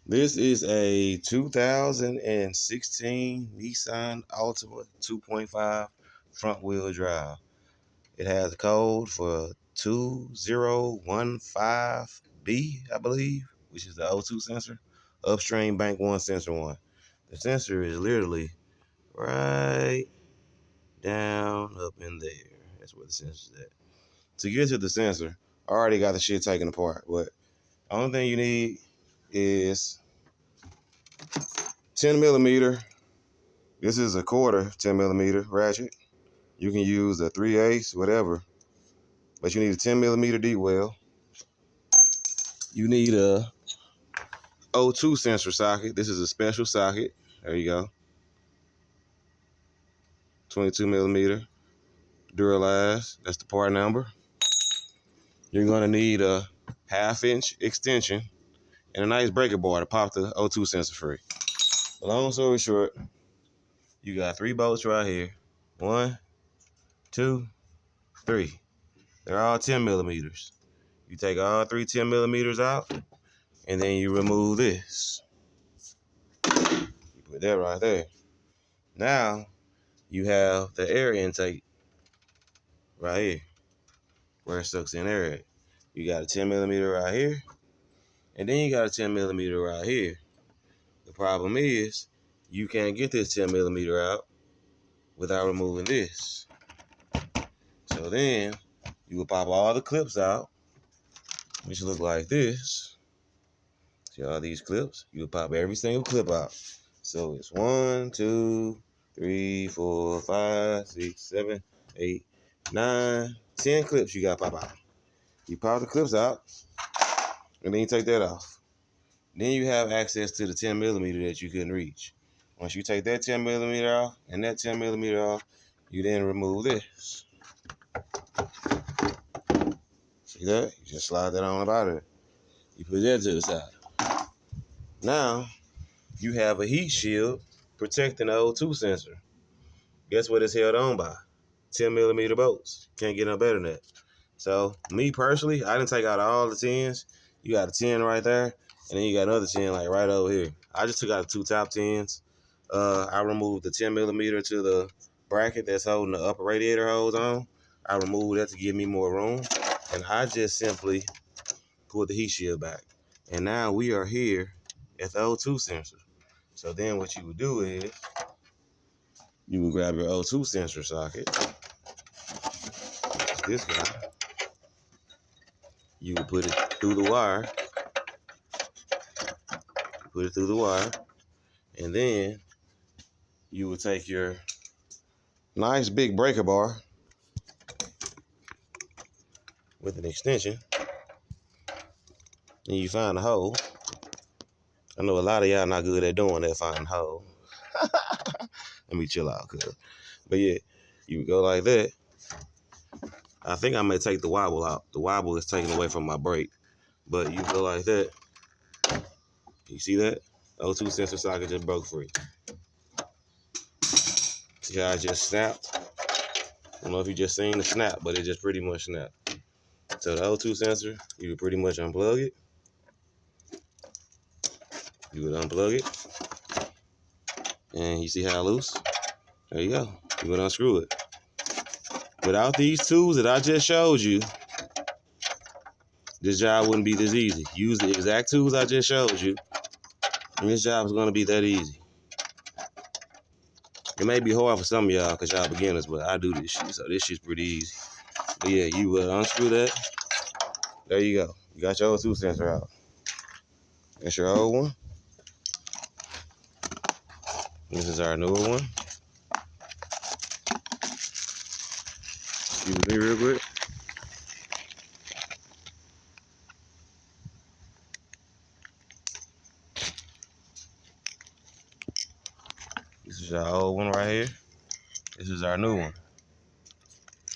This is a 2016 Nissan Altima 2.5 front wheel drive. It has a code for 2015B, I believe, which is the O2 sensor. Upstream bank 1 sensor 1. The sensor is literally right down up in there. That's where the sensor's at. To get to the sensor, I already got the shit taken apart, but the only thing you need is 10 millimeter. This is a quarter 10 millimeter ratchet. You can use a 3/8, whatever, but you need a 10 millimeter deep well. You need a O2 sensor socket. This is a special socket. There you go. 22 millimeter Duralast. That's the part number. You're gonna need a 1/2 inch extension and a nice breaker bar to pop the O2 sensor free. Long story short, you got 3 bolts right here. 1, 2, 3. They're all 10 millimeters. You take all 3 10 millimeters out, and then you remove this. You put that right there. Now, you have the air intake right here, where it sucks in air at. You got a 10 millimeter right here, and then you got a 10 millimeter right here. The problem is, you can't get this 10 millimeter out without removing this. So then, you will pop all the clips out, which look like this. See all these clips? You will pop every single clip out. So it's 1, 2, 3, 4, 5, 6, 7, 8, 9, 10 clips you got to pop out. You pop the clips out, and then you take that off. Then you have access to the 10 millimeter that you couldn't reach. Once you take that 10 millimeter off and that 10 millimeter off, you then remove this. See that? You just slide that on about it. You put that to the side. Now, you have a heat shield protecting the O2 sensor. Guess what it's held on by? 10 millimeter bolts. Can't get no better than that. So, me personally, I didn't take out all the 10s. You got a 10 right there, and then you got another 10 like right over here. I just took out the 2 top 10s. I removed the 10 millimeter to the bracket that's holding the upper radiator hose on. I removed that to give me more room, and I just simply pulled the heat shield back. And now we are here at the O2 sensor. So then what you would do is you would grab your O2 sensor socket, this guy. You would put it through the wire. And then you would take your nice big breaker bar with an extension, and you find a hole. I know a lot of y'all not good at doing that, finding a hole. Let me chill out, cuz. But yeah, you would go like that. I think I may take the wobble out. The wobble is taken away from my brake. But you go like that. You see that? O2 sensor socket just broke free. See how I just snapped? I don't know if you just seen the snap, but it just pretty much snapped. So the O2 sensor, you would pretty much unplug it. You would unplug it. And you see how loose? There you go. You would unscrew it. Without these tools that I just showed you, this job wouldn't be this easy. Use the exact tools I just showed you, and this job is going to be that easy. It may be hard for some of y'all because y'all beginners, but I do this shit, so this shit's pretty easy. But yeah, you would unscrew that. There you go. You got your O2 sensor out. That's your old one. This is our newer one. Excuse me real quick. This is our old one right here. This is our new one.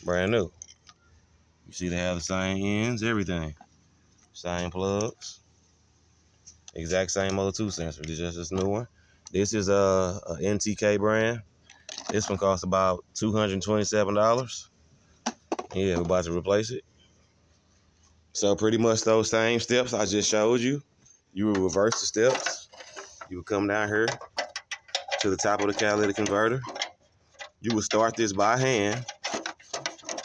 Brand new. You see they have the same ends, everything. Same plugs. Exact same O2 sensor. This is just this new one. This is a NTK brand. This one costs about $227. Yeah, we're about to replace it. So pretty much those same steps I just showed you, You will reverse the steps. You will come down here to the top of the catalytic converter. You will start this by hand.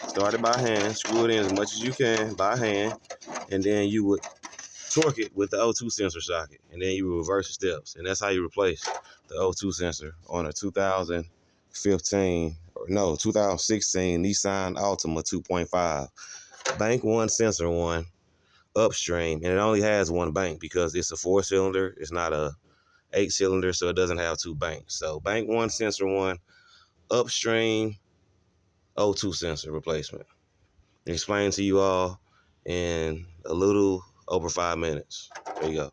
Start it by hand. Screw it in as much as you can by hand. And then you would torque it with the O2 sensor socket. And then you will reverse the steps. And that's how you replace the O2 sensor on a 2016 Nissan Altima 2.5. Bank 1 sensor 1 upstream. And it only has one bank because it's a 4-cylinder. It's not a 8-cylinder, so it doesn't have 2 banks. So bank 1 sensor 1 upstream O2 sensor replacement. Explain to you all in a little over 5 minutes. There you go.